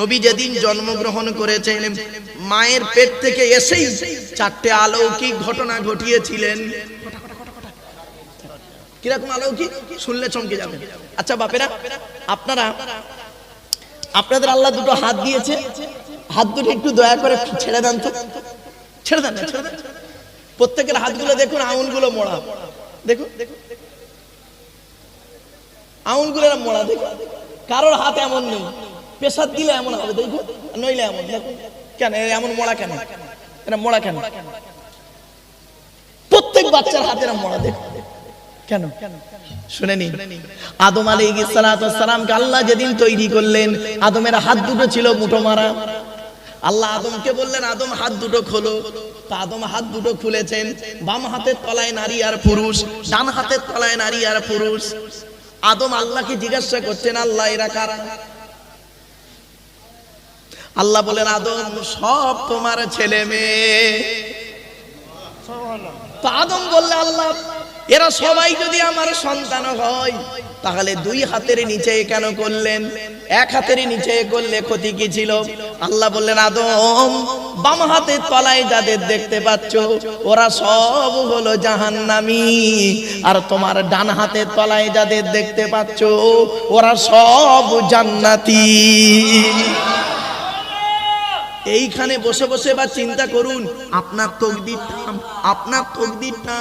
নবী যেদিন জন্মগ্রহণ করেছেন মায়ের পেট থেকে এসেই চারটে অলৌকিক ঘটনা ঘটিয়েছিলেন। কিরকম অলৌকিক শুনলে চমকে যাবেন। আচ্ছা বাপেরা, আপনাদের আল্লাহ দুটো হাত দিয়েছে, হাত দুটো একটু দয়া করে ছেড়ে দেন তো, ছেড়ে দেন। প্রত্যেকের হাতগুলো দেখুন, আঙুলগুলো মোড়া, দেখুন আঙুলগুলো মোড়া, দেখুন কারোর হাত এমন নেই, পেশাদ দিলে এমন হবে, দেখুন নইলে এমন। দেখুন কেন এমন মোড়া, কেন এটা মোড়া, কেন প্রত্যেক বাচ্চার হাতের মোড়া, দেখুন কেন? শুনে নিন, আদম আলাইহিস সালামকে আল্লাহ যেদিন তৈরি করলেন, আদমের হাত দুটো ছিল মুঠো মারা। আল্লাহ আদমকে বললেন, আদম হাত দুটো খোলো। তা আদম হাত দুটো খুলেছেন। বাম হাতের তলায় নারী আর পুরুষ, ডান হাতের তলায় নারী আর পুরুষ। আদম আল্লাহকে জিজ্ঞাসা করছেন, আল্লাহ এরা কারা? আল্লাহ বলেন, আদম সব তোমার ছেলে মেয়ে। তো আদম বললে, আল্লাহ এরা সবাই যদি আমার সন্তান হয় তাহলে দুই হাতের নিচে কেন করলেন? এক হাতের নিচে করলে ক্ষতি কি ছিল? আল্লাহ বললেন, আদম বাম হাতের তলায় যাদের দেখতে পাচ্ছ ওরা সব হলো জাহান্নামী, আর তোমার ডান হাতের তলায় যাদের দেখতে পাচ্ছ ওরা সব জান্নাতি। এইখানে বসে বসে বা চিন্তা করুন, আপনার তকদিরটা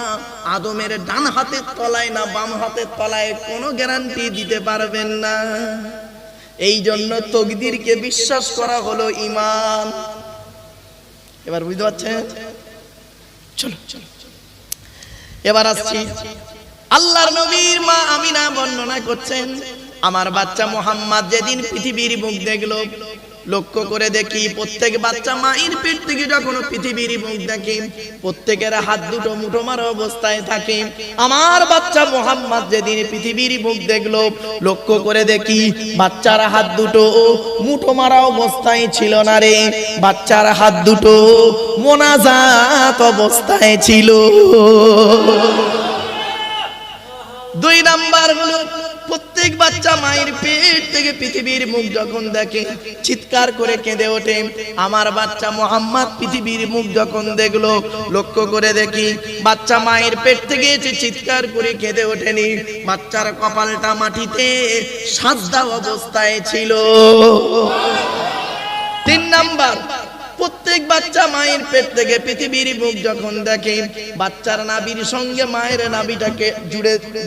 আদমের ডান হাতের তলায় না বাম হাতের তলায় কোনো গ্যারান্টি দিতে পারবেন না। এই জন্য তকদিরকে বিশ্বাস করা হলো ঈমান। এবার বুঝতে পারছেন? চলো এবার আসছি, আল্লাহর নবীর মা আমিনা বর্ণনা করছেন, আমার বাচ্চা মুহাম্মদ যেদিন পৃথিবীর মুখ দেখলো, লক্ষ্য করে দেখি প্রত্যেক বাচ্চা মায়ের পেট থেকে যখন পৃথিবীর মুখ দেখে প্রত্যেকের হাত দুটো মুঠো মারা অবস্থায় থাকে। আমার বাচ্চা মুহাম্মদ যেদিন পৃথিবীর মুখ দেখলো, লক্ষ্য করে দেখি বাচ্চার হাত দুটো মুঠো মারা অবস্থায় ছিল না রে, বাচ্চার হাত দুটো মোনাজাত অবস্থায় ছিল। দুই নাম্বার হলো, প্রত্যেক বাচ্চা মায়ের পেট থেকে পৃথিবীর মুখ যখন দেখে চিৎকার করে কেঁদে ওঠে। আমার বাচ্চা মুহাম্মদ পৃথিবীর মুখ যখন দেখলো, লক্ষ্য করে দেখি বাচ্চা মায়ের পেট থেকে এসে চিৎকার করে কেঁদে ওঠেনি, বাচ্চার কপালটা মাটিতে সাজদা অবস্থায় ছিল। তিন নাম্বার, প্রত্যেক বাচ্চা মায়ের পেট থেকে পৃথিবীর মুখ যখন দেখে বাচ্চার নাভির সঙ্গে মায়ের নাভিটাকে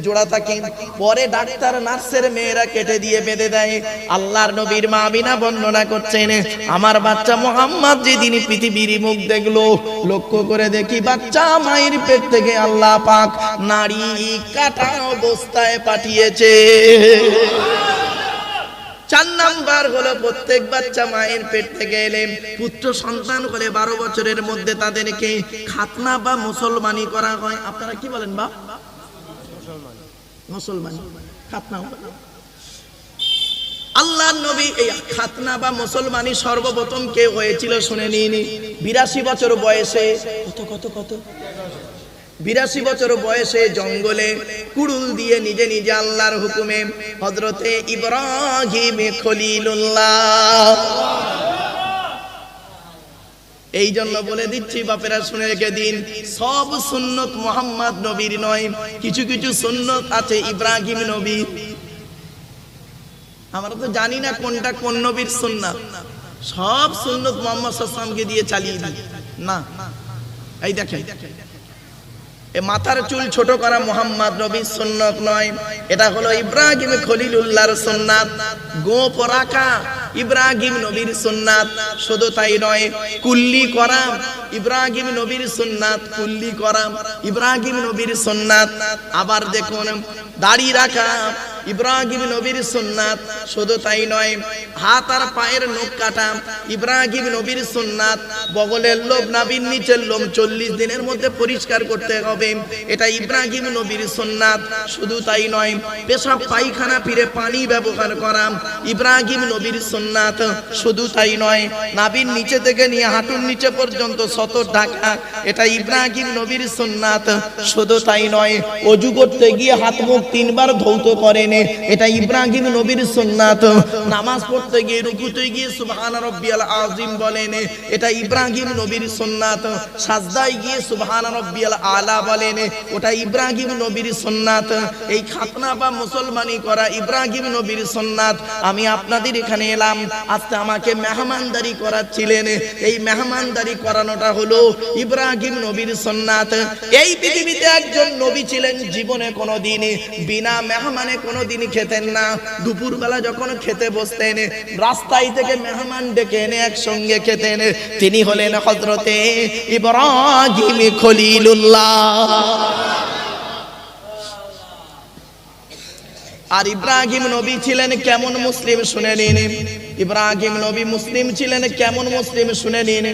জোড়া থাকে, পরে ডাক্তার নার্সের মেয়েরা কেটে দিয়ে বেঁধে দেয়। আল্লাহর নবীর মা আমিনা বর্ণনা করছেন, আমার বাচ্চা মুহাম্মদ যেদিন পৃথিবীর মুখ দেখলো, লক্ষ্য করে দেখি বাচ্চা মায়ের পেট থেকে আল্লাহ পাক নাড়ি কাটা অবস্থায় পাঠিয়েছে। চার নাম্বার হলো, প্রত্যেক বাচ্চা মায়ের পেট থেকে এলে পুত্র সন্তান করে 12 বছরের মধ্যে তাদেরকে খাতনা বা মুসলমানি করা হয়। আপনারা কি বলেন বা? মুসলমানি, খাতনা। আল্লাহর নবী এই খাতনা বা মুসলমানি সর্বপ্রথম কে হয়েছিল শুনে নিন। 82 বছর বয়সে, কত 82 বছর বয়সে জঙ্গলে কুড়ুল দিয়ে নিজে নিজে আল্লাহর হুকুমে হযরতে ইব্রাহিম খলিলুল্লাহ। এই জন্য বলে দিচ্ছি বাপেরা, শুনে রেখে দিন, সব সুন্নত মুহাম্মদ নবীর নয়, কিছু কিছু সুন্নত আছে ইব্রাহিম নবীর। আমরা তো জানি না কোনটা কোন নবীর সুন্নাত, সব সুন্নত মুহাম্মদ সাল্লাল্লাহু আলাইহি ওয়াসাল্লামকে দিয়ে চালিয়ে দিই না। এই দেখেন, মাথার চুল ছোট করা মুহাম্মদ নবীর সুন্নাত নয়, এটা হলো ইব্রাহিম খলিলুল্লাহর সুন্নাত। গোপ রাখা ইব্রাহিম নবীর সুন্নাত। শুধু তাই নয়, কুল্লি করা ইব্রাহিম নবীর সুন্নাত, কুল্লি করা ইব্রাহিম নবীর সুন্নাত। আবার দেখুন, দাড়ি রাখা ইব্রাহিম নবীর সুন্নাত। শুধু তাই নয়, হাত আর পায়ের নখ কাটা ইব্রাহিম নবীর সুন্নাত। বগলের লোম, নাভির নিচের লোম 40 দিনের মধ্যে পরিষ্কার করতে হবে, এটা ইব্রাহিম নবীর সুন্নাত। শুধু তাই নয়, পেশাব পায়খানা ফিরে পানি ব্যবহার করা ইব্রাহিম নবীর সুন্নাত। শুধু তাই নয়, নাভির নিচে থেকে নিয়ে হাঁটুর নিচে পর্যন্ত সতর ঢাকা, এটা ইব্রাহিম নবীর সুন্নাত। শুধু তাই নয়, ওযু করতে গিয়ে হাত মুখ 3 বার ধৌত করেন, পড়েন, এটা ইব্রাহিম নবীর সুন্নাত। নামাজ পড়তে গিয়ে রুকুতে গিয়ে সুবহান রাব্বিয়াল আযীম বলেন, এটা ইব্রাহিম নবীর সুন্নাত। সাজদায় গিয়ে সুবহান রাব্বিয়াল আলা বলেন, ওটা ইব্রাহিম নবীর সুন্নাত। এই খাতনা বা মুসলমানি করা ইব্রাহিম নবীর সুন্নাত। আমি আপনাদের এখানে এলাম, আজকে আমাকে মেহমানদারি করাচ্ছিলেন, এই মেহমানদারি করানোটা হলো ইব্রাহিম নবীর সুন্নাত। এই পৃথিবীতে একজন নবী ছিলেন, জীবনে কোনোদিন বিনা মেহমানে কোনোদিন খেতেন না। দুপুরবেলা যখন খেতে বসতেন, রাস্তায় থেকে মেহমান ডেকে এনে একসঙ্গে খেতেন। তিনি হলেন হযরতে ইব্রাহিম খলিলুল্লাহ। আর ইব্রাহিম নবী ছিলেন কেমন মুসলিম শুনে নিন। ইব্রাহিম নবী মুসলিম ছিলেন কেমন মুসলিম শুনে নিন।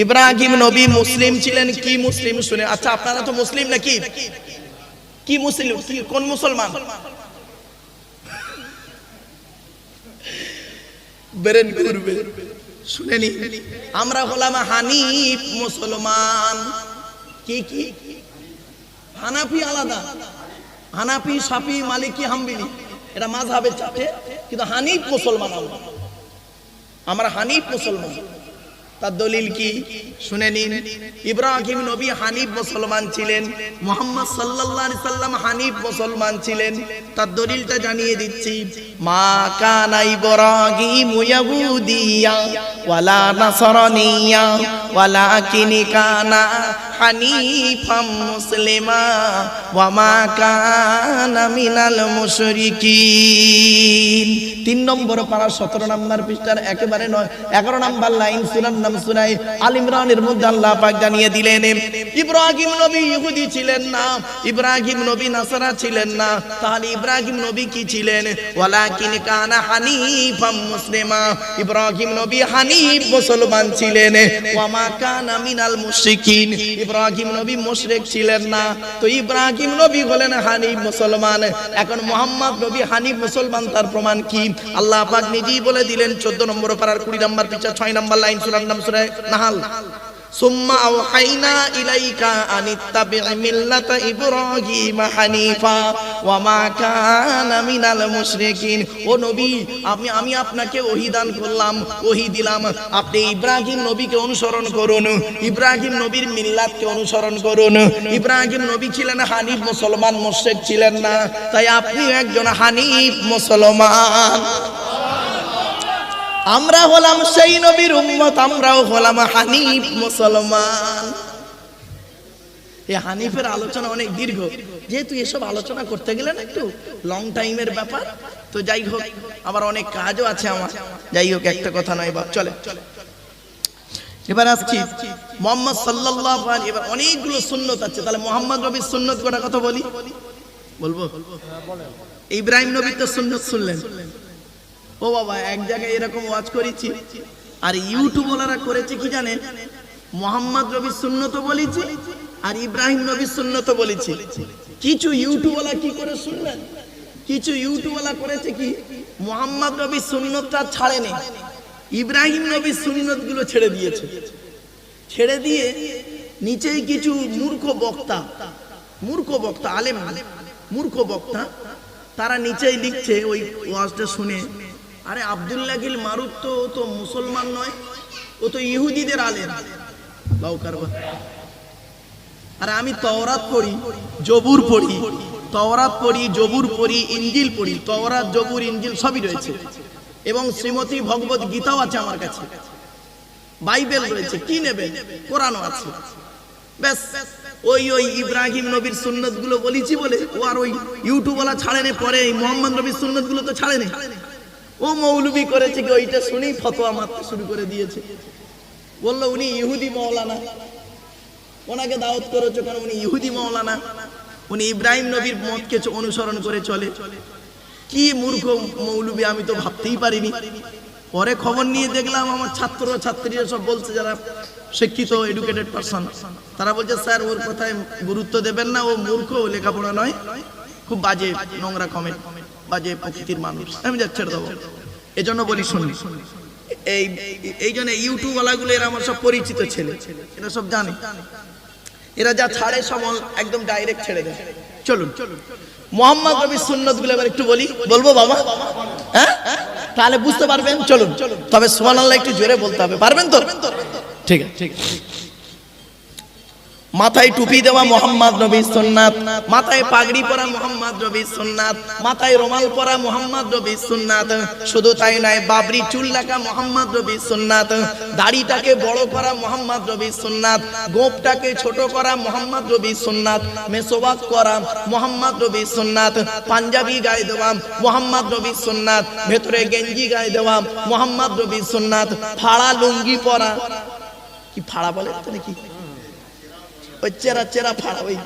ইব্রাহিম নবী মুসলিম ছিলেন কি মুসলিম শুনে। আচ্ছা আপনারা তো মুসলিম নাকি? কি মুসলিম, কোন মুসলমান? বেরেন করবে শুনে নিন। আমরা হলাম হানিফ মুসলমান। কি কি? হানাফি আলাদা, হানাফি, শাফি, মালিকি, হাম্বলি, এটা মাযহাবের চারটে, কিন্তু হানিফ মুসলমান আমরা হানিফ মুসলমান। তার দলিল কি শুনে নিন। ইব্রাহিম নবী হানিফ মুসলমান ছিলেন, মুহাম্মদ সাল্লাল্লাহু আলাইহি সাল্লাম হানিফ মুসলমান ছিলেন। তার দলিলটা জানিয়ে দিচ্ছি। মা কানা ইব্রাহিম ইয়াহুদিয়া ওয়ালা নাসরানিয়া ওয়ালাকিন কানা হানিফাম মুসলিমা ওয়া মা কানা মিনাল মুশরিকিন। 3 নম্বর পারা 17 নম্বর পৃষ্ঠার একেবারে 11 নম্বর লাইন সূরার নাম সূরা আল ইমরানের মধ্যে আল্লাহ পাক জানিয়ে দিলেন, ইব্রাহিম নবী ইহুদি ছিলেন না, ইব্রাহিম নবী নাসারা ছিলেন না। তাহলে ইব্রাহিম নবী কি ছিলেন? ওয়ালাকিন কানা হানিফাম মুসলিমা। ইব্রাহিম নবী হানিফ মুসলমান ছিলেন। ওয়া মা কানা মিনাল মুশরিকিন। ইব্রাহিম নবী মুশরিক ছিলেন না। তো ইব্রাহিম নবী হলেন হানিফ মুসলমান। এখন মুহাম্মদ নবী হানিফ মুসলমান, তার প্রমাণ কি? আল্লাহ পাক নিজেই বলে দিলেন 14 নম্বর পারার 20 নম্বর পৃষ্ঠা 6 নম্বর লাইন সূরার নাম সূরা নাহাল। সুম্মা আওহাইনা ইলাইকা আনিত্তাবি' মিল্লাতা ইব্রাহিম হানিফা ওয়া মা কানা মিনাল মুশরিকিন। ও নবী, আমি আপনাকে ওহী দান করলাম, ওহী দিলাম, আপনি ইব্রাহিম নবীকে অনুসরণ করুন, ইব্রাহিম নবীর মিল্লাতকে অনুসরণ করুন। ইব্রাহিম নবী ছিলেন হানিফ মুসলমান, মুশরিক ছিলেন না। তাই আপনি একজন হানিফ মুসলমান। আমরা হলাম সেই নবীর উম্মত, আমরাও হলাম হানিফ মুসলমান। এই হানিফের আলোচনা অনেক দীর্ঘ, যেহেতু এসব আলোচনা করতে গেলে না একটু লং টাইমের ব্যাপার। তো যাই হোক, আবার অনেক কাজও আছে আমার। যাই হোক, একটা কথা নয় বা চলে। এবার আসছি মুহাম্মদ সাল্লাল্লাহু আলাইহি। এবার অনেকগুলো সুন্নত আছে, তাহলে মুহাম্মদ নবীর সুন্নত কটা কথা বলি, বলবো। ইব্রাহিম নবীর তো সুন্নত শুনলেন। ও বাবা, এক জায়গায় এরকম ওয়াজ করেছি, আর ইউটিউবাররা করেছে কি জানেন? মুহাম্মদ নবীর সুন্নত বলেছি আর ইব্রাহিম নবীর সুন্নত বলেছি। কিছু ইউটিউবাররা কি করে শুনলেন? কিছু ইউটিউবাররা করেছে কি, মুহাম্মদ নবীর সুন্নতটা ছাড়েনি, ইব্রাহিম নবীর সুন্নত গুলো ছেড়ে দিয়েছে। ছেড়ে দিয়ে নিচেই কিছু মূর্খ বক্তা, আলেম মূর্খ বক্তা, তারা নিচেই লিখছে ওই ওয়াজটা শুনে, আরে আব্দুল্লাহ গিল মারুফ তো মুসলমান নয়, ও তো ইহুদিদের আলেম। আরে আমি তাওরাত পড়ি, জবুর পড়ি, তাওরাত পড়ি, জবুর পড়ি, ইনজিল পড়ি। তাওরাত, জবুর, ইনজিল সবই রয়েছে, এবং শ্রীমতী ভগবত গীতাও আছে আমার কাছে, বাইবেল রয়েছে। কি নেবেন? কোরআনও আছে। ব্যাস ওই ইব্রাহিম নবীর সুন্নত গুলো বলেছি বলে ও আর ওই ইউটিউবওয়ালা ছাড়েনি। পরে মোহাম্মদ নবীর সুন্নত গুলো তো ছাড়েনি, ও মৌলবি করেছে কি ওইটা শুনেই ফতোয়া মারতে শুরু করে দিয়েছে। বললো উনি ইহুদি মাওলানা, ওনাকে দাওয়াত করেছো কারণ উনি ইহুদি মাওলানা, উনি ইব্রাহিম নবীর মতকে অনুসরণ করে চলে। কি মূর্খ মৌলবি, আমি তো ভাবতেই পারিনি। পরে খবর নিয়ে দেখলাম আমার ছাত্রীরা সব বলছে, যারা শিক্ষিত এডুকেটেড পারসন, তারা বলছে স্যার ওর কথায় গুরুত্ব দেবেন না, ও মূর্খ, ও লেখাপড়া নয়, খুব বাজে নোংরা কমেন্ট, বাজে প্রকৃতির মানুষ। আমি যা ছেড়ে দেবো, এজন্য বলি শুনি। এই জন্য ইউটিউব ওয়ালাগুলো এরা আমার সব পরিচিত ছেলে, এরা সব জানে। এরা যা ছাড়ে সব একদম ডাইরেক্ট ছেড়ে দেয়। চলুন মোহাম্মদ নবীর সুন্নত গুলো এবার একটু বলবো বাবা, হ্যাঁ তাহলে বুঝতে পারবেন। চলুন, তবে সুবহানাল্লাহ একটু জোরে বলতে হবে, পারবেন তো? ঠিক আছে। মাথায় টুপি দেওয়া মোহাম্মদ নবীর সুন্নাত, মাথায় পাগড়ি পরা মোহাম্মদ নবীর সুন্নাত, মাথায় রুমাল পরা মোহাম্মদ নবীর সুন্নাত। শুধু তাই নয়, বাবরি চুল রাখা মোহাম্মদ নবীর সুন্নাত, দাড়িটাকে বড় করা মোহাম্মদ নবীর সুন্নাত, গোঁফটাকে ছোট করা মোহাম্মদ নবীর সুন্নাত, মেসওয়াক করা মোহাম্মদ নবীর সুন্নাত, পাঞ্জাবি গায়ে দেওয়া মোহাম্মদ নবীর সুন্নাত, ভেতরে গেঞ্জি গায়ে দেওয়া মোহাম্মদ নবীর সুন্নাত, ফাড়া লুঙ্গি পরা, কি ফাড়া বলে তো নাকি, ওই চেরা চেরা ফাড়া, ওই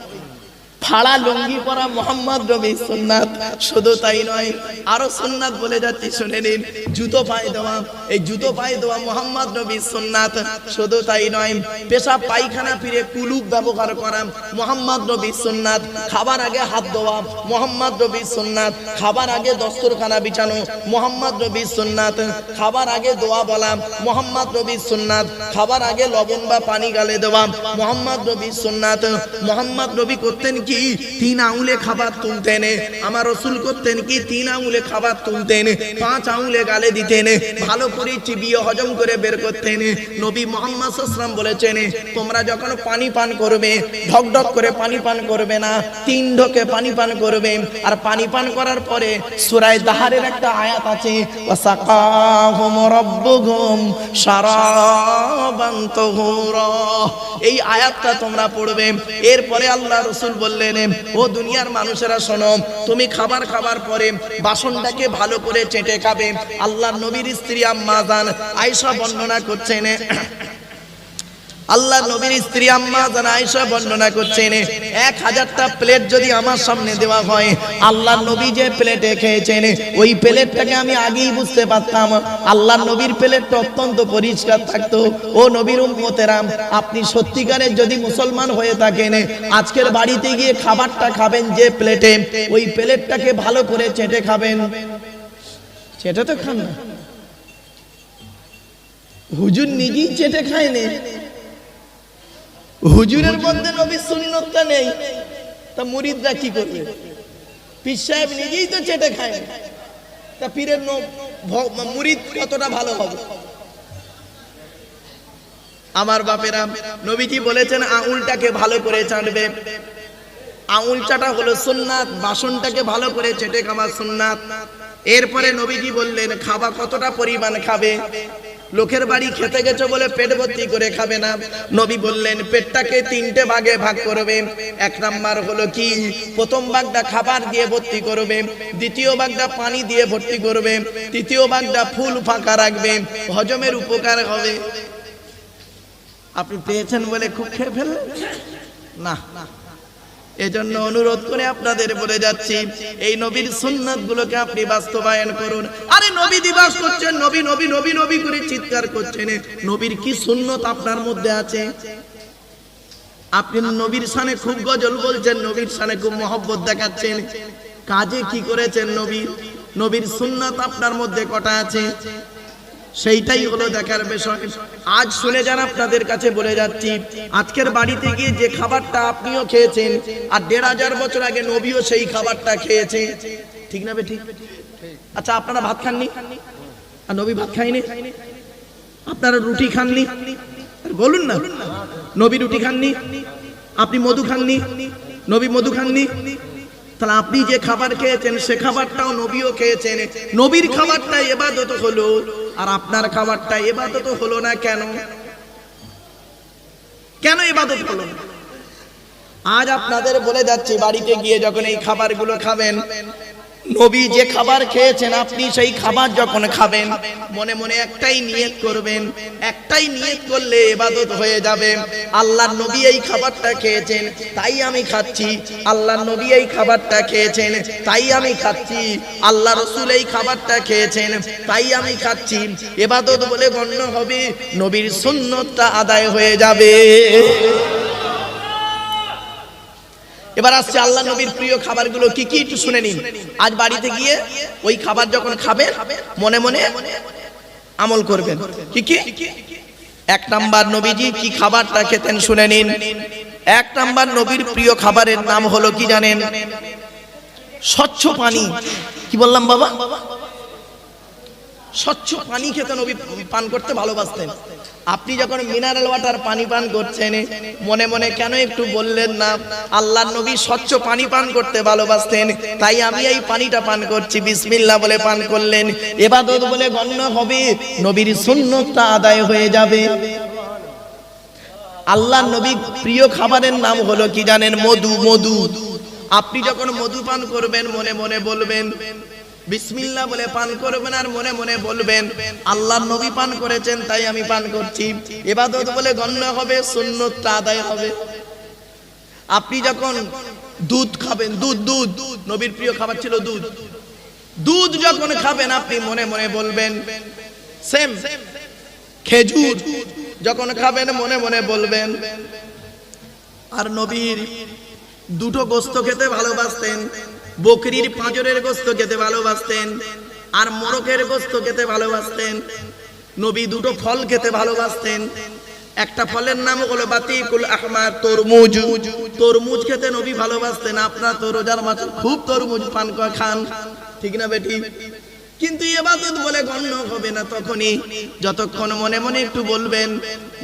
ফাড়া লুঙ্গি পরা মোহাম্মদ নবীর সুন্নাত। শুধু তাই নয়, আরো সুন্নাত বলে যাচ্ছি, শুনে নিন। জুতো পায়ে দেওয়া, এই জুতো পায়ে দেওয়া মোহাম্মদ নবীর সুন্নাত। শুধু তাই নয়, পেশাব পায়খানা ফিরে কুলুপ ব্যবহার করা মোহাম্মদ নবীর সুন্নাত। খাবার আগে হাত ধোয়া মোহাম্মদ নবীর সুন্নাত। খাবার আগে দস্তরখানা বিছানো মোহাম্মদ নবীর সুন্নাত। খাবার আগে দোয়া বলা মোহাম্মদ নবীর সুন্নাত। খাবার আগে লবণ বা পানি গালে দেওয়া মোহাম্মদ নবীর সুন্নাত। মোহাম্মদ নবী করতেন কি, 3 আঙুলে খাবার তুলতেন। আমার রাসূল করতেন কি, 3 আঙুলে খাবার তুলতেন, 5 আঙুলে গালে দিতেন, ভালো করে চিবিয়ে হজম করে বের করতেন। নবী মুহাম্মদ সাল্লাল্লাহু আলাইহি ওয়াসাল্লাম বলেছেন, তোমরা যখন পানি পান করবে, ঢক ঢক করে পানি পান করবে না, 3 ঢোকে পানি পান করবে। আর পানি পান করার পরে সূরা দাহরের একটা আয়াত আছে, ওয়াসাকাহুম রাব্বুহুম শারাবান তাহুরা, এই আয়াতটা তোমরা পড়বে। এরপরে আল্লাহ রাসূল বললেন, ও দুনিয়ার মানুষেরা শোনো, তুমি খাবার খাবার পরে বাসনটাকে ভালো করে চেটে খাবে। আল্লাহর নবীর স্ত্রী আম্মা জান আয়েশা বর্ণনা করছেন, আল্লাহ নবীর স্ত্রী আম্মা জান আয়েশা বর্ণনা করছেন, 1000টা প্লেট যদি আমার সামনে দেওয়া হয়, আল্লাহ নবী যে প্লেটে খেয়েছেন, ওই প্লেটটাকে আমি আগেই বুঝতে পারতাম আল্লাহ নবীর প্লেটটা অত্যন্ত পরিষ্কার থাকতো। ও নবীর উম্মতেরা, আপনি সত্যিকারের যদি মুসলমান হয়ে থাকেন, আজকের বাড়িতে গিয়ে খাবারটা খাবেন যে প্লেটে, ওই প্লেটটাকে ভালো করে চেটে খাবেন। চেটে তো খান না, হুজুর নিজেই চেটে খায়নি, হুজুরের মধ্যে নবীর সুন্নতটা নেই, তা মুরিদরা কি করবে? পীর সাহেব নিজেই তো চেটে খায়, তা পীরের মুরিদ কতটা ভালো হবে? আমার বাপেরা, নবীজি বলেছেন আঙুলটাকে ভালো করে চাটবে। আঙুল চাটা হলো সুন্নাত, বাসনটাকে ভালো করে চেটে খাওয়া সুন্নাত। এরপরে নবীজি বললেন, খাবা কতটা পরিমাণ খাবে? লোকের বাড়ি খেতে গেছে বলে পেট ভর্তি করে খাবে না। নবী বললেন, পেটটাকে 3টে ভাগে ভাগ করবে। 1 নাম্বার হলো কি, প্রথম ভাগটা খাবার দিয়ে ভর্তি করবে, দ্বিতীয় ভাগটা পানি দিয়ে ভর্তি করবে, তৃতীয় ভাগটা ফুল ফাঁকা রাখবে, হজমের উপকার হবে। আপনি পেয়েছেন বলে খুব খেয়ে ফেললেন না। এজন্য অনুরোধ করে আপনাদের বলে যাচ্ছি, এই নবীর সুন্নাত গুলোকে আপনি বাস্তবায়ন করুন। আরে নবী দিবস করছেন, নবী নবী নবী নবী করে চিৎকার করছেন, নবীর কি সুন্নত আপনার মধ্যে আছে? আপনি নবীর শানে খুব গজল বলছেন, নবীর শানে খুব মহব্বত দেখাচ্ছেন, কাজে কি করেছেন নবীর? নবীর সুন্নাত আপনার মধ্যে কটা আছে? সেইটাই হলো দেখার বিষয়। আজ শুনে যান, আপনাদের কাছে বলে যাচ্ছি, আজকের বাড়িতে গিয়ে যে খাবারটা আপনিও খেয়েছেন, আর 1500 বছর আগে নবীও সেই খাবারটা খেয়েছে, ঠিক না বেঠিক? আচ্ছা, আপনারা ভাত খাননি আর নবী ভাত খায়নি? আপনারা রুটি খাননি? বলুন না, নবী রুটি খাননি? আপনি মধু খাননি? নবী মধু খাননি? তাহলে আপনি যে খাবার খেয়েছেন সে খাবারটাও নবীও খেয়েছেন। নবীর খাবারটা ইবাদত হলো, আর আপনার খাবারটা ইবাদত হলো না। কেন? কেন ইবাদত হলো না? আজ আপনাদের বলে যাচ্ছি, বাড়িতে গিয়ে যখন এই খাবারগুলো খাবেন, নবী যে খাবার খেয়েছেন, আপনি সেই খাবার যখন খাবেন, মনে মনে একটাই নিয়ত করবেন। একটাই নিয়ত করলে ইবাদত হয়ে যাবে। আল্লাহর নবী এই খাবারটা খেয়েছেন, তাই আমি খাচ্ছি। আল্লাহর নবী এই খাবারটা খেয়েছেন, তাই আমি খাচ্ছি। আল্লাহ রাসূল এই খাবারটা খেয়েছেন, তাই আমি খাচ্ছি। ইবাদত বলে গণ্য হবে, নবীর সুন্নতটা আদায় হয়ে যাবে। এবার আসছে আল্লাহ নবীর প্রিয় খাবারগুলো কি কি, একটু শুনে নিন। আজ বাড়িতে গিয়ে ওই খাবার যখন খাবেন, মনে মনে আমল করবেন। কি কি? 1 নাম্বার, নবীজি কি খাবারটা খেতেন শুনে নিন। এক নাম্বার নবীর প্রিয় খাবারের নাম হলো কি জানেন? স্বচ্ছ পানি। কি বললাম বাবা? স্বচ্ছ পানি খেতে নবী পান করতে ভালোবাসতেন। আপনি যখন মিনারেল ওয়াটার পানি পান করছেন, মনে মনে কেন একটু বললেন না আল্লাহর নবী স্বচ্ছ পানি পান করতে ভালোবাসতেন, তাই আমি এই পানিটা পান করছি, বিসমিল্লাহ বলে পান করলেন, ইবাদত বলে গণ্য হবে, নবীর সুন্নতটা আদায় হয়ে যাবে। আল্লাহর নবীর প্রিয় খাবারের নাম হলো কি জানেন? মধু। মধু। আপনি যখন মধু পান করবেন, মনে মনে বলবেন বিসমিল্লাহ বলে পান করবেন, আর মনে মনে বলবেন আল্লাহর নবী পান করেছেন তাই আমি পান করছি, ইবাদত বলে গণ্য হবে, সুন্নতটা আদায় হবে। আপনি যখন দুধ খাবেন, দুধ নবীর প্রিয় খাবার ছিল দুধ। দুধ যখন খাবেন আপনি মনে মনে বলবেন সেম। খেজুর যখন খাবেন মনে মনে বলবেন। আর নবীর দুটো গোস্ত খেতে ভালোবাসতেন, বকরির পাঁজরের গোস্ত খেতে ভালোবাসতেন, আর মোরগের গোস্ত খেতে ভালোবাসতেন। নবী দুটো ফল খেতে ভালোবাসতেন। একটা ফলের নাম হলো বাতিকুল আহমার, তরমুজ। তরমুজ খেতে নবী ভালোবাসতেন। আপনারা তো রোজার মাসে খুব তরমুজ পান খান, ঠিক না বেটি? কিন্তু ইবাদত বলে গণ্য হবে না তখনই যতক্ষণ মনে মনে একটু বলবেন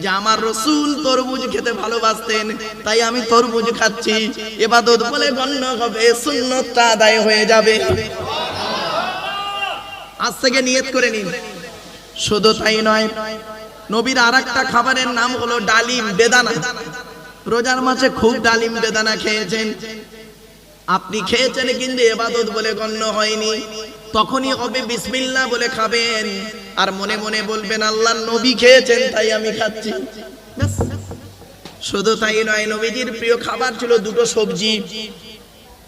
যে আমার রাসূল তরমুজ খেতে ভালোবাসতেন তাই আমি তরমুজ খাচ্ছি, ইবাদত বলে গণ্য হবে, সুন্নতটা আদায় হয়ে যাবে। আজ থেকে নিয়ত করে নিন। শুধু তাই নয়, নবীর আরেকটা খাবারের নাম হলো ডালিম, বেদানা। রোজার মাসে খুব ডালিম বেদানা খেয়েছেন আপনি, খেয়েছেন কিন্তু ইবাদত বলে গণ্য হয়নি। তখনই হবে বিসমিল্লাহ বলে খাবেন, আর মনে মনে বলবেন আল্লাহর নবী খেয়েছেন তাই আমি খাচ্ছি। শুধু তাই নয়, নবীজির প্রিয় খাবার ছিল দুটো সবজি।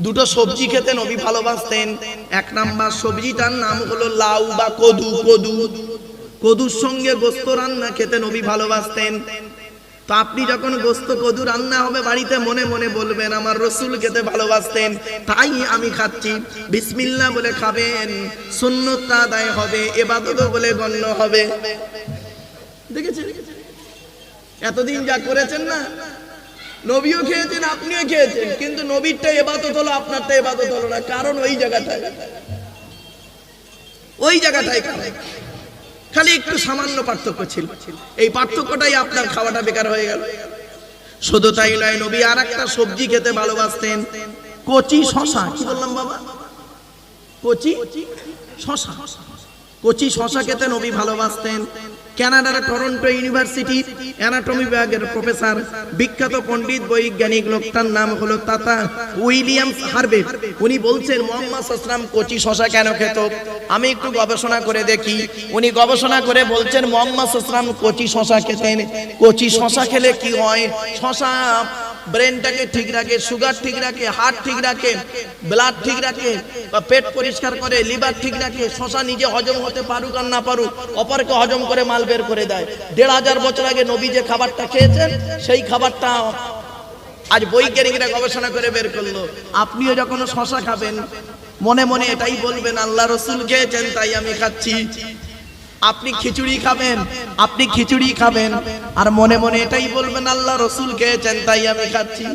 দুটো সবজি খেতে নবী ভালোবাসতেন। এক নাম্বার সবজিটার নাম হলো লাউ বা কদু। কদুর সঙ্গে গোস্ত রান্না খেতে নবী ভালোবাসতেন। তো আপনি যখন গোস্ত কদু রান্না হবে বাড়িতে, মনে মনে বলবেন আমার রাসূল খেতে ভালোবাসতেন তাই আমি খাচ্ছি, বিসমিল্লাহ বলে খাবেন, সুন্নতটা আদায় হবে, ইবাদত বলে গণ্য হবে। দেখেছেন এতদিন যা করেছেন না, নবীও খেয়েছেন আপনিও খেয়েছেন, কিন্তু নবীরটা ইবাদত হলো, আপনারটা ইবাদত হলো না। কারণ ওই জায়গাটায় খালি একটু সামান্য পার্থক্য ছিল। এই পার্থক্যটাই আপনার খাওয়াটা বেকার হয়ে গেল। শুধু তাই নয়, নবী আর একটা সবজি খেতে ভালোবাসতেন, কচি শশা। কি বললাম বাবা? কচি শশা। কচি শশা খেতে নবী ভালোবাসতেন। কানাডার টরন্টো ইউনিভার্সিটি অ্যানাটমি বিভাগের প্রফেসর, বিখ্যাত পণ্ডিত বৈজ্ঞানিক, লোকটার নাম হলো তাতা উইলিয়ামস হার্ভে। উনি বলছেন মুহাম্মদ সাল্লাল্লাহু আলাইহি ওয়াসাল্লাম কচি শশা কেন খেত? আমি একটু গবেষণা করে দেখি। উনি গবেষণা করে বলছেন মুহাম্মদ সাল্লাল্লাহু আলাইহি ওয়াসাল্লাম কচি শশা খেতেন। কচি শশা খেলে কি হয়? শশা ব্রেনটাকে ঠিক রাখে, সুগার ঠিক রাখে, হার্ট ঠিক রাখে, ব্লাড ঠিক রাখে, পেট পরিষ্কার করে, লিভার ঠিক রাখে। শশা নিজে হজম হতে পারুক আর না পারুক, অপরকে হজম করে মাল বের করে দেয়। ১৫০০ বছর আগে নবী যে খাবারটা খেয়েছেন সেই খাবারটা আজ বৈজ্ঞানিকরা গবেষণা করে বের করলো। আপনিও যখন শশা খাবেন মনে মনে এটাই বলবেন আল্লাহ রাসূল খেয়েছেন তাই আমি খাচ্ছি। আপনি খিচুড়ি খাবেন আর মনে মনে এটাই বলবেন আল্লাহ রাসূল খেয়েছেন তাই আমি খাচ্ছি।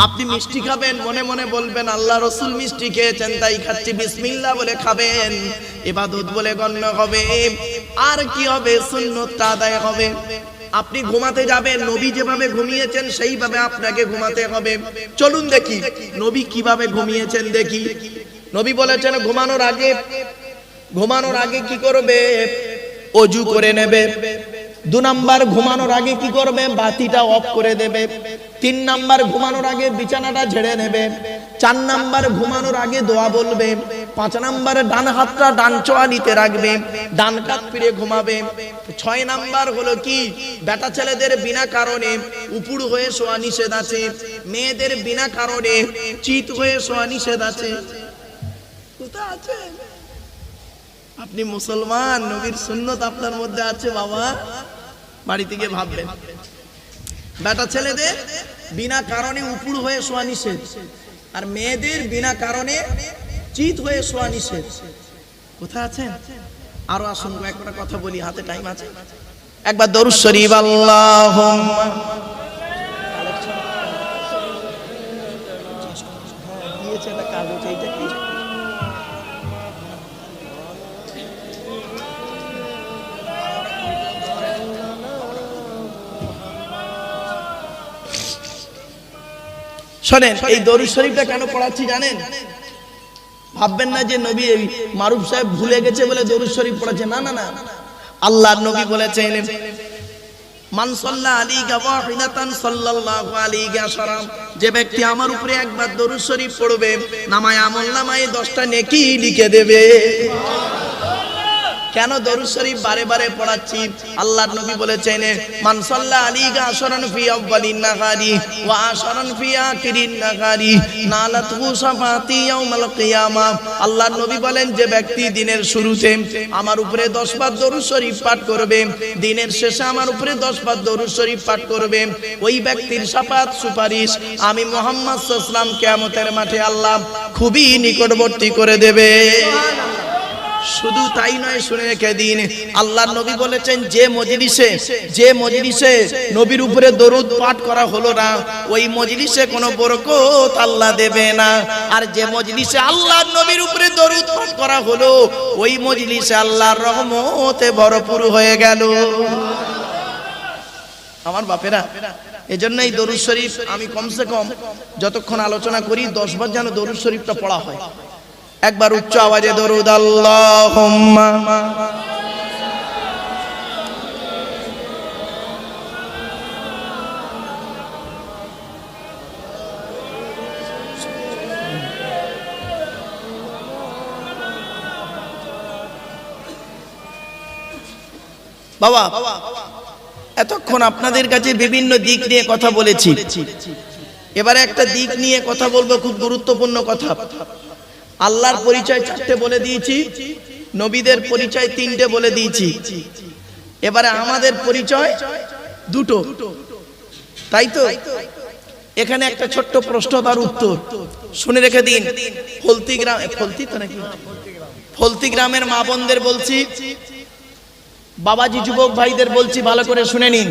আপনি মিষ্টি খাবেন, মনে মনে বলবেন আল্লাহ রাসূল মিষ্টি খেয়েছেন তাই খাচ্ছি, বিসমিল্লাহ বলে খাবেন, ইবাদত বলে গণ্য হবে। আর কি হবে? সুন্নতটা আদায় হবে। আপনি ঘুমাতে যাবেন, নবী যেভাবে ঘুমিয়েছেন সেইভাবে আপনাকে ঘুমাতে হবে। চলুন দেখি নবী কিভাবে ঘুমিয়েছেন দেখি। নবী বলেছেন ঘুমানোর আগে কি করবে? ওযু করে নেবে। ২ নাম্বার, ঘুমানোর আগে কি করবে? বাতিটা অফ করে দেবে। ৩ নাম্বার, ঘুমানোর আগে বিছানাটা ঝেড়ে নেবে। ৪ নাম্বার, ঘুমানোর আগে দোয়া বলবে। ৫ নাম্বারে ডান হাতটা ডান চোয়ালিতে রাখবে, ডান কাত ফিরে ঘুমাবে। ৬ নাম্বার হলো কি? বেটা ছেলেদের বিনা কারণে উপুড় হয়ে শোয়া নিষেধ আছে, মেয়েদের বিনা কারণে চিত হয়ে শোয়া নিষেধ আছে। কোথায় আছে? আপনি মুসলমান, নবীর সুন্নত আপনার মধ্যে আছে বাবা। বাড়ি থেকে ভাববেন বেটা ছেলেদের বিনা কারণে উপুড় হয়ে শোয়া নিষেধ, আর মেয়েদের বিনা কারণে চিত হয়ে শোয়া নিষেধ। কোথায় আছেন? আরো আসুন, একটা কথা বলি, হাতে টাইম আছে। একবার দরুদ শরীফ আল্লাহুম্মা শোনেন, এই দরুদ শরীফটা কেন পড়াচ্ছি জানেন? ভাববেন না যে নবী মারুফ সাহেব ভুলে গেছে বলে দরুদ শরীফ পড়াচ্ছে, না না না। আল্লাহর নবী বলেছেন, মান সাল্লা আলাইকা ওয়াহিদাতান সাল্লাল্লাহু আলাইহি আশারা, যে ব্যক্তি আমার উপরে একবার দরুদ শরীফ পড়বে নামায় আমলনামায় 10টা নেকি লিখে দেবে। কেন দরুদ শরীফ বারে বারে পড়াচ্ছি? আল্লাহর নবী বলেছেন, মান সাল্লা আলাইকা আশরান ফি আউয়ালিন নাহারি ওয়া আশরান ফি আখিরিন নাহারি নালাতহু শাফাতি ইয়াউমাল কিয়ামা। আল্লাহর নবী বলেন, যে ব্যক্তি দিনের শুরুতে আমার উপরে 10 বার দরুদ শরীফ পাঠ করবে, দিনের শেষে আমার উপরে 10 বার দরুদ শরীফ পাঠ করবে, ওই ব্যক্তির শাফাত সুপারিশ আমি মুহাম্মদ সাল্লাল্লাহু আলাইহি ওয়াসাল্লাম কিয়ামতের মাঠে আল্লাহ খুবই নিকটবর্তী করে দেবে। শুধু তাই নয়, শুনে রেখে দিন, আল্লাহর নবী বলেছেন, যে মজলিসে নবীর উপরে দরুদ পাঠ করা হলো না, ওই মজলিসে কোনো বরকত আল্লাহ দেবে না। আর যে মজলিসে আল্লাহর নবীর উপরে দরুদ পাঠ করা হলো, ওই মজলিসে আল্লাহর রহমতে ভরপুর হয়ে গেল। আমার বাপেরা, এজন্য এই দরুদ শরীফ আমি কমসে কম যতক্ষণ আলোচনা করি 10 বার যেন দরুদ শরীফটা পড়া হয়। একবার উচ্চ আওয়াজে দরুদ আল্লাহুম্মা। বাবা, এতক্ষণ আপনাদের কাছে বিভিন্ন দিক নিয়ে কথা বলেছি, এবারে একটা দিক নিয়ে কথা বলবো, খুব গুরুত্বপূর্ণ কথা। আল্লাহর পরিচয় 4টে বলে দিয়েছি, নবীদের পরিচয় 3টে বলে দিয়েছি, এবারে আমাদের পরিচয় 2টো, তাই তো? এখানে একটা ছোট্ট প্রশ্ন, তার উত্তর শুনে রেখে দিন। ফলতি গ্রামের মা বোনদের বলছি, বাবাজি যুবক ভাইদের বলছি, ভালো করে শুনে নিন।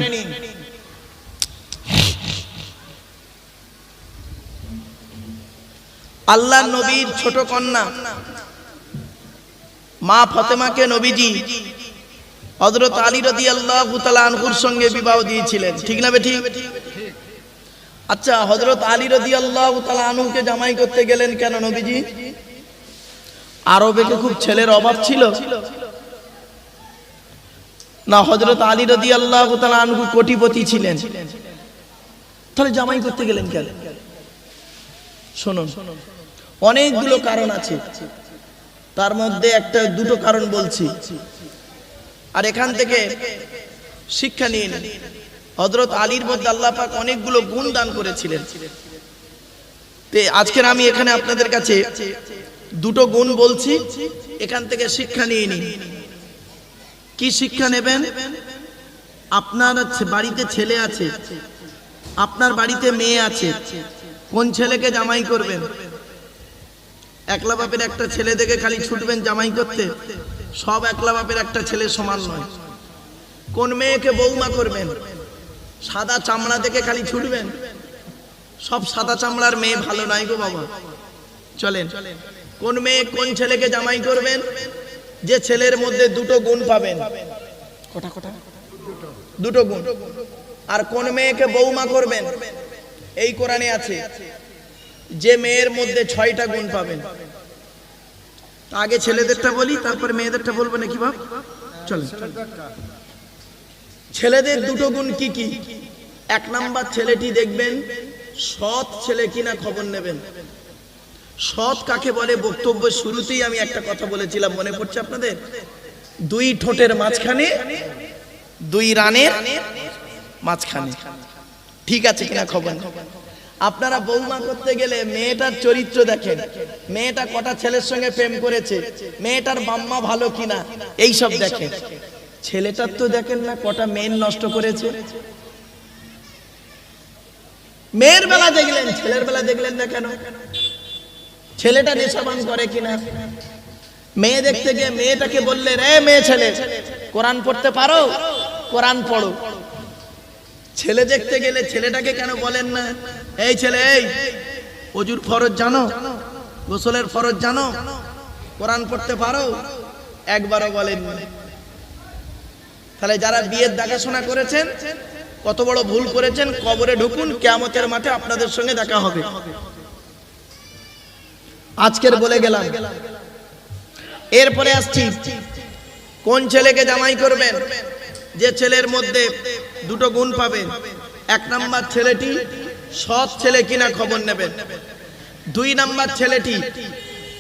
আল্লাহর নবীর ছোট কন্যা মা ফাতেমাকে নবীজি হযরত আলী রাদিয়াল্লাহু তাআলা আনহুর সঙ্গে বিবাহ দিয়েছিলেন, ঠিক না বেঠিক? আচ্ছা, হযরত আলী রাদিয়াল্লাহু তাআলা আনহুকে জামাই করতে গেলেন কেন নবীজি? আরবে কি খুব ছেলের অভাব ছিল না? হযরত আলী রাদিয়াল্লাহু তাআলা আনহু কোটিপতি ছিলেন, তাহলে জামাই করতে গেলেন কেন? শুনুন, অনেকগুলো কারণ আছে, তার মধ্যে একটা 2টো কারণ বলছি, আর এখান থেকে শিক্ষা নিন। হযরত আলীর মধ্যে আল্লাহ পাক অনেকগুলো গুণ দান করেছিলেন। আজকের আমি এখানে আপনাদের কাছে 2টো গুণ বলছি, এখান থেকে শিক্ষা নিয়ে নিন। কি শিক্ষা নেবেন? আপনার বাড়িতে ছেলে আছে, আপনার বাড়িতে মেয়ে আছে, কোন ছেলেকে জামাই করবেন? একলা বাপের একটা ছেলে দেখে খালি ছুটবেন জামাই করতে? সব একলা বাপের একটা ছেলে সমান নয়। কোন মেয়েকে বৌমা করবেন? সাদা চামড়া দেখে খালি ছুটবেন? সব সাদা চামড়ার মেয়ে ভালো নাই গো বাবা, চলেন। কোন মেয়ে কোন ছেলেকে জামাই করবেন? যে ছেলের মধ্যে 2টো গুণ পাবেন। কটা? 2টো গুণ। আর কোন মেয়েকে বৌমা করবেন? এই কোরআনে আছে, যে মেয়ের মধ্যে 6টা গুণ পাবেন। আগে ছেলেদেরটা বলি, তারপর মেয়েদেরটা বলবো নাকি বাপ? চলেন। ছেলেদের 2টো গুণ কি কি? 1 নাম্বার, ছেলেটি দেখবেন সৎ ছেলে কিনা খবর নেবেন। সৎ কাকে বলে? বক্তব্যের শুরুতেই আমি একটা কথা বলেছিলাম, মনে পড়ছে আপনাদের? 2 ঠোঁটের মাঝখানে, 2 রানের মাঝখানে, ঠিক আছে কিনা খবর। আপনারা বৌমা করতে গেলে মেয়েটার চরিত্র দেখেন, মেয়েটা কটা ছেলের সঙ্গে প্রেম করেছে, মেয়েটার বাম্মা ভালো কিনা, এই সব দেখেন। ছেলেটার তো দেখেন না কটা মেয়ে নষ্ট করেছে। মেয়ের বেলা দেখলেন, ছেলের বেলা দেখলেন না কেন? ছেলেটা নেশাবান করে কিনা। মেয়ে দেখতে গিয়ে মেয়েটাকে বললে, রে মেয়ে ছেলে, কোরআন পড়তে পারো? কোরআন পড়ো। ছেলে দেখতে গেলে ছেলেটাকে কেন বলেন না, এই ছেলে, এই ওযুর ফরজ জানো, গোসলের ফরজ জানো, কোরআন পড়তে পারো? একবারও বলেন। তাহলে যারা বিয়ের দেখাশোনা করেছেন কত বড় ভুল করেছেন, কবরে ঢুকুন, কিয়ামতের মাঠে আপনাদের সঙ্গে দেখা হবে। আজকের বলে গেলাম। এরপরে আসছি, কোন ছেলেকে জামাই করবেন? যে ছেলের মধ্যে দুটো গুণ পাবেন। 1 নাম্বার ছেলেটি সৎ ছেলে কিনা খবর নেবেন। 2 নাম্বার ছেলেটি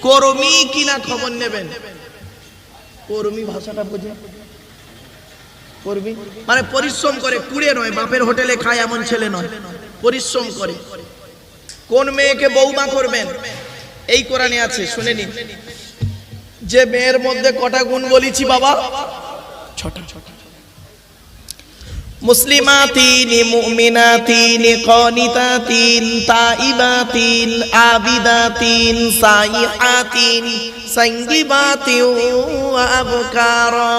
কর্মী কিনা খবর নেবেন। কর্মী ভাষাটা বুঝে? কর্মী মানে পরিশ্রম করে, কুড়ে নয়, বাপের হোটেলে খায় এমন ছেলে নয়, পরিশ্রম করে। কোন মেয়েকে বৌমা করবেন? এই কোরআনে আছে, শুনে নিন। যে মেয়ের মধ্যে কটা গুণ বলেছি বাবা? 6টা। মুসলিমাতিন, মুমিনাতিন, কানিতাতিন, তাইবাতিন, আবিদাতিন, সাইহাতিন, সাঙ্গিবাতিন ওয়া আবকারা।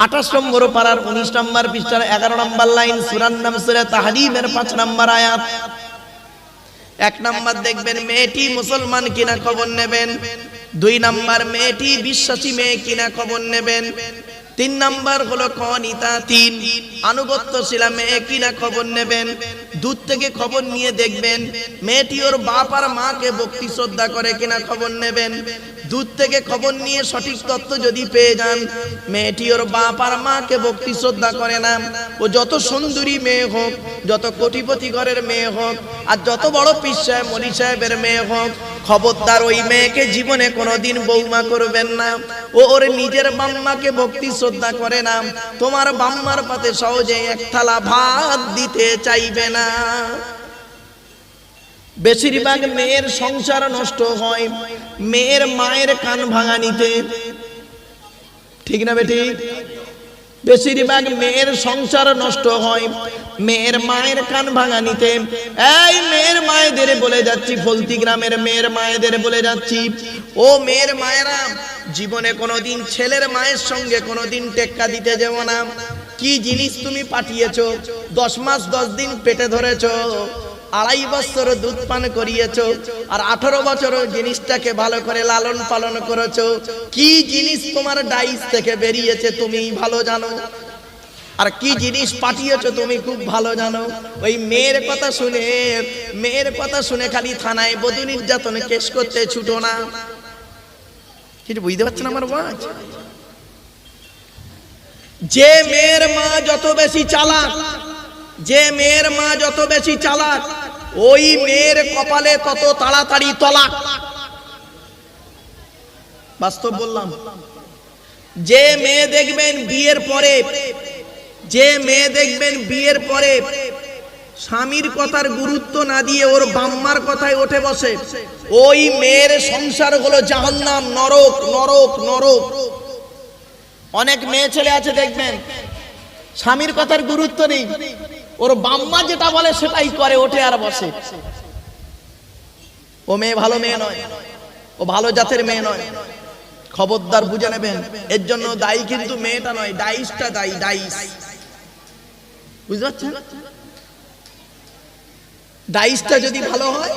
28 নম্বর পারার 19 নম্বর পৃষ্ঠার 11 নম্বর লাইন, সূরার নাম সূরা তাহরিমের 5 নম্বর আয়াত। 1 নাম্বার দেখবেন মেয়েটি মুসলমান কিনা খবর নেবেন। 2 নাম্বার মেয়েটি বিশ্বাসী মেয়ে কিনা খবর নেবেন। 3 নাম্বার হলো কানিতাতিন, আনুগত্যশীলা মেয়ে কিনা খবর নেবেন। দূর থেকে খবর নিয়ে দেখবেন মেয়েটি ওর বাপ আর মাকে ভক্তি শ্রদ্ধা করে কিনা খবর নেবেন। দূর থেকে খবর নিয়ে সঠিক তথ্য যদি পেয়ে যান মেয়েটি ওর বাপ আর মাকে ভক্তি শ্রদ্ধা করে না, ও যত সুন্দরী মেয়ে হোক, যত কোটিপতি ঘরের মেয়ে হোক, আর যত বড় পীর সাহেব মলি সাহেবের মেয়ে হোক, খবরদার ওই মেয়েকে জীবনে কোনোদিন বৌমা করবেন না। ও ওর নিজের বাম্মাকে ভক্তি শ্রদ্ধা করে না, তোমার বাম্মার পাতে সহজে 1 থালা ভাত দিতে চাইবে না। বেশিরভাগ মেয়ের সংসার নষ্ট হয় মেয়ের মায়ের কান ভাঙানিতে, ঠিক না বেটি? বেশিরভাগ মেয়ের সংসার নষ্ট হয় মেয়ের মায়ের কান ভাঙানিতে। এই মেয়ের মায়েদের বলে যাচ্ছি, ফলতি গ্রামের মেয়ের মায়েদের বলে যাচ্ছি, ও মেয়ের মায়েরা জীবনে কোনোদিন ছেলের মায়ের সঙ্গে কোনোদিন টেক্কা দিতে যেও না। কি জিনিস তুমি পাঠিয়েছো, 10 মাস 10 দিন পেটে ধরেছো, 2.5 বছর দুধ পান করিয়েছো, আর 18 বছর জিনিসটাকে ভালো করে লালন পালন করেছো। কি জিনিস তোমার ডাইস থেকে বেরিয়েছে তুমি ভালো জানো, আর কি জিনিস পাঠিয়েছো তুমি খুব ভালো জানো। ওই মেয়ের কথা শুনে খালি থানায় বধূ নির্যাতন কেস করতে ছুটো না। কিছু বুঝতে পারছেন আমার ওয়াজ? যে মেয়ের মা যত বেশি চালাক, যে মেয়ের মা যত বেশি চালাক, ওই মেয়ের কপালে তত তাড়াতাড়ি তলাক। বাস্তব বললাম। যে মেয়ে দেখবেন বিয়ের পরে স্বামীর কথার গুরুত্ব না দিয়ে ওর বাম্মার কথায় উঠে বসে, ওই মেয়ের সংসার হলো জাহান্নাম, নরক নরক নরক। অনেক মেয়ে ছেলে আছে দেখবেন স্বামীর কথার গুরুত্ব নেই, ওর বাম্মা যেটা বলে সেটাই করে, ওঠে আর বসে। ও মেয়ে ভালো মেয়ে নয়, ও ভালো জাতের মেয়ে নয়, খবরদার বুঝে নেবেন। এর জন্য দায়ী কিন্তু মেয়েটা নয়, ডাইসটা দায়ী, ডাইস। বুঝতে পারছেন? ডাইসটা যদি ভালো হয়,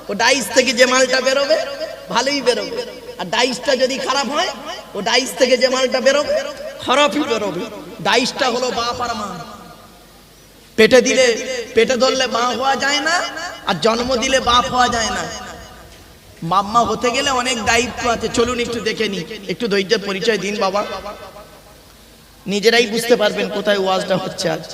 ও ডাইস থেকে যে মালটা বেরোবে ভালোই বেরোবে, আর ডাইসটা যদি খারাপ হয়, ও ডাইস থেকে যে মালটা বেরোবে খারাপই বেরোবে। ডাইসটা হলো বাপ আর মা। পেটে ধরলে মা হওয়া যায় না, আর জন্ম দিলে বাপ হওয়া যায় না। মাম্মা হতে গেলে অনেক দায়িত্ব আছে। চলুন একটু দেখে নি, একটু ধৈর্যের পরিচয় দিন বাবা, নিজেরাই বুঝতে পারবেন কোথায় ওয়াজটা হচ্ছে আজ।